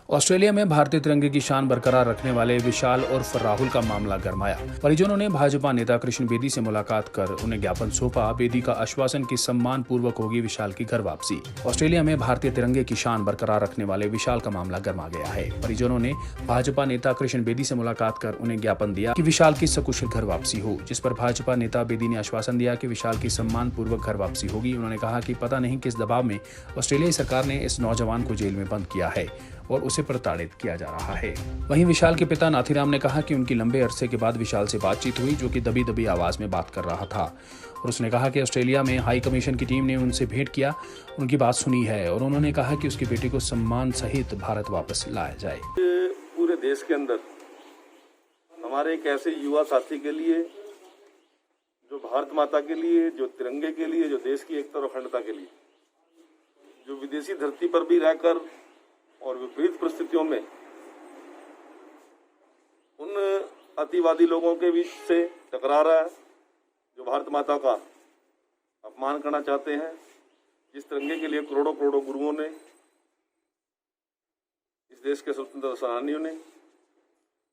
Australia में भारतीय तिरंगे की शान बरकरार रखने वाले विशाल उर्फ राहुल का मामला गरमाया। परिजनों ने भाजपा नेता कृष्ण बेदी से मुलाकात कर उन्हें ज्ञापन सौंपा। बेदी का आश्वासन कि सम्मान पूर्वक होगी विशाल की घर वापसी। ऑस्ट्रेलिया में भारतीय तिरंगे की शान बरकरार रखने वाले विशाल का मामला गरमा गया है। परिजनों ने भाजपा नेता कृष्ण बेदी से मुलाकात कर उन्हें ज्ञापन दिया कि विशाल की सकुशल घर वापसी हो, जिस पर भाजपा नेता बेदी ने आश्वासन दिया कि विशाल की सम्मान पूर्वक घर वापसी होगी। उन्होंने कहा कि पता नहीं किस दबाव में ऑस्ट्रेलियाई सरकार ने इस नौजवान को जेल में बंद किया है और उसे प्रताड़ित किया जा रहा है। वहीं विशाल के पिता नाथीराम ने कहा कि उनकी लंबे अरसे के बाद विशाल से बातचीत हुई, जो कि दबी दबी आवाज में बात कर रहा था, और उसने कहा कि ऑस्ट्रेलिया में हाई कमीशन की टीम ने उनसे भेंट किया, उनकी बात सुनी है और उन्होंने कहा कि उसकी बेटी को सम्मान सहित भारत वापस लाया जाए। पूरे देश के अंदर हमारे एक ऐसे युवा साथी के लिए जो भारत माता के लिए, जो तिरंगे के लिए, जो देश की एकता और अखंडता के लिए, जो विदेशी धरती पर भी रहकर और विपरीत परिस्थितियों में उन अतिवादी लोगों के बीच से टकरा रहा है, जो भारत माता का अपमान करना चाहते हैं, जिस तिरंगे के लिए करोड़ों करोड़ों गुरुओं ने, इस देश के स्वतंत्रता सेनानियों ने,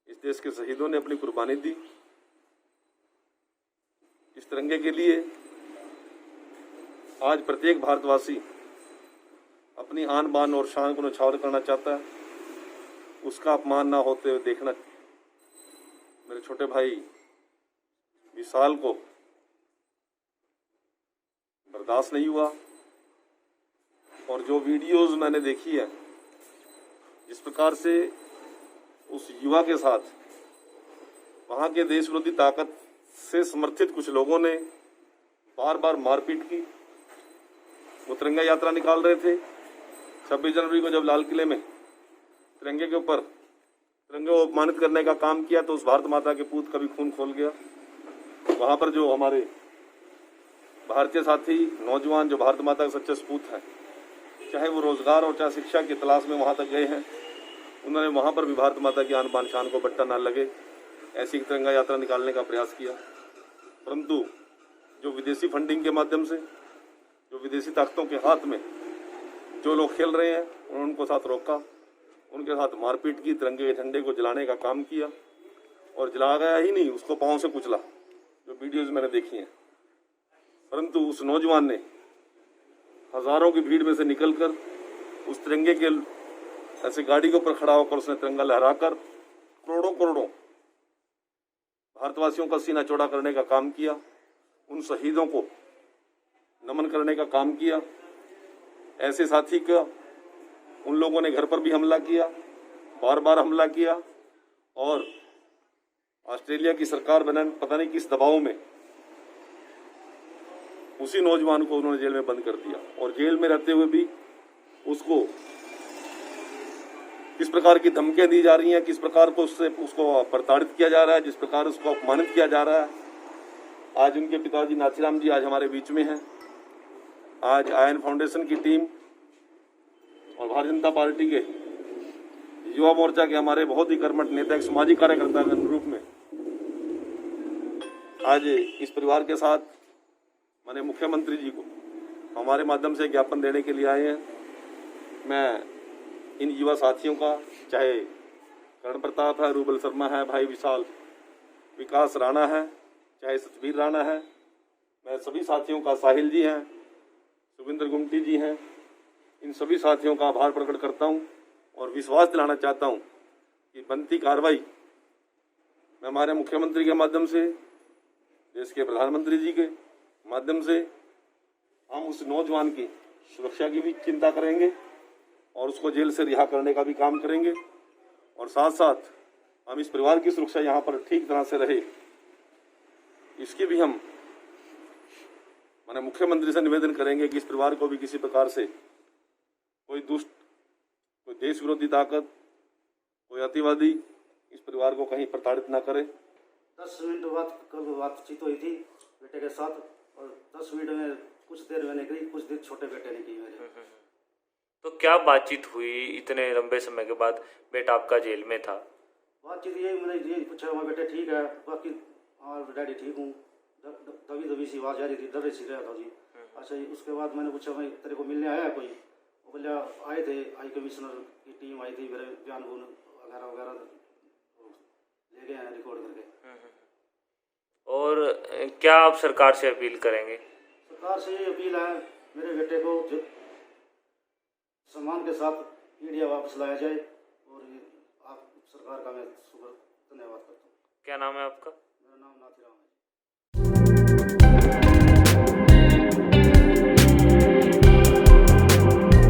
इस देश के शहीदों ने अपनी कुर्बानी दी। इस तिरंगे के लिए आज प्रत्येक भारतवासी अपनी आन बान और शान को न्यौछावर करना चाहता है। उसका अपमान ना होते हुए देखना मेरे छोटे भाई विशाल को बर्दाश्त नहीं हुआ। और जो वीडियोस मैंने देखी है, जिस प्रकार से उस युवा के साथ वहाँ के देश विरोधी ताकत से समर्थित कुछ लोगों ने बार बार मारपीट की। वो तिरंगा यात्रा निकाल रहे थे 26 जनवरी को, जब लाल किले में तिरंगे के ऊपर तिरंगे को अपमानित करने का काम किया, तो उस भारत माता के पूत का भी खून खोल गया। वहाँ पर जो हमारे भारतीय साथी नौजवान जो भारत माता के सच्चे सपूत हैं, चाहे वो रोजगार और चाहे शिक्षा की तलाश में वहाँ तक गए हैं, उन्होंने वहाँ पर भी भारत माता की आन बान शान को बट्टा न लगे ऐसी तिरंगा यात्रा निकालने का प्रयास किया। परंतु जो विदेशी फंडिंग के माध्यम से, जो विदेशी ताकतों के हाथ में जो लोग खेल रहे हैं, उन्होंने उनको साथ रोका, उनके साथ मारपीट की, तिरंगे के झंडे को जलाने का काम किया और जला गया ही नहीं, उसको पांव से कुचला, जो वीडियोज मैंने देखी हैं। परंतु उस नौजवान ने हजारों की भीड़ में से निकलकर उस तिरंगे के ऐसे गाड़ी के ऊपर खड़ा होकर उसने तिरंगा लहराकर करोड़ों करोड़ों भारतवासियों का सीना चौड़ा करने का काम किया, उन शहीदों को नमन करने का काम किया। ऐसे साथी का उन लोगों ने घर पर भी हमला किया, बार बार हमला किया, और ऑस्ट्रेलिया की सरकार बना पता नहीं किस दबाव में उसी नौजवान को उन्होंने जेल में बंद कर दिया। और जेल में रहते हुए भी उसको किस प्रकार की धमकियां दी जा रही हैं, किस प्रकार को उसको प्रताड़ित किया जा रहा है, जिस प्रकार उसको अपमानित किया जा रहा है। आज उनके पिताजी नाथीराम जी आज हमारे बीच में हैं। आज आयन फाउंडेशन की टीम और भारतीय जनता पार्टी के युवा मोर्चा के हमारे बहुत ही कर्मठ नेता, एक सामाजिक कार्यकर्ता के रूप में आज इस परिवार के साथ माननीय मुख्यमंत्री जी को हमारे माध्यम से ज्ञापन देने के लिए आए हैं। मैं इन युवा साथियों का, चाहे कर्ण प्रताप है, रूबल शर्मा है, भाई विशाल विकास राणा है, चाहे सतबीर राणा है, मैं सभी साथियों का, साहिल जी हैं, सुविंदर गुमटी जी हैं, इन सभी साथियों का आभार प्रकट करता हूं और विश्वास दिलाना चाहता हूं कि बनती कार्रवाई मैं हमारे मुख्यमंत्री के माध्यम से, देश के प्रधानमंत्री जी के माध्यम से हम उस नौजवान की सुरक्षा की भी चिंता करेंगे और उसको जेल से रिहा करने का भी काम करेंगे। और साथ साथ हम इस परिवार की सुरक्षा यहाँ पर ठीक तरह से रहे, इसकी भी हम माने मुख्यमंत्री से निवेदन करेंगे कि इस परिवार को भी किसी प्रकार से कोई दुष्ट, कोई देश विरोधी ताकत, कोई अतिवादी इस परिवार को कहीं प्रताड़ित ना करे। 10 मिनट बाद कल बातचीत हुई थी बेटे के साथ, और 10 मिनट में कुछ देर मैंने करी, कुछ देर छोटे बेटे ने की मेरे। तो क्या बातचीत हुई इतने लंबे समय के बाद? बेटा आपका जेल में था। बातचीत ये मैंने ये पूछा, हमारे बेटे ठीक है, बाकी हाँ डैडी ठीक हूँ, दबी दबी सी आवाज़ आ रही थी, डर सी रहा था जी। अच्छा, उसके बाद मैंने पूछा भाई तेरे को मिलने आया है कोई? वो बोला आए थे हाई कमिश्नर की टीम आई थी, मेरे बयान वगैरह वगैरह ले गए हैं रिकॉर्ड करके। और क्या आप सरकार से अपील करेंगे? सरकार से ये अपील है, मेरे बेटे को सम्मान के साथ इंडिया वापस लाया जाए, और आप सरकार का मैं शुक्र धन्यवाद करता हूँ। क्या नाम है आपका? मेरा नाम नाथीराम है।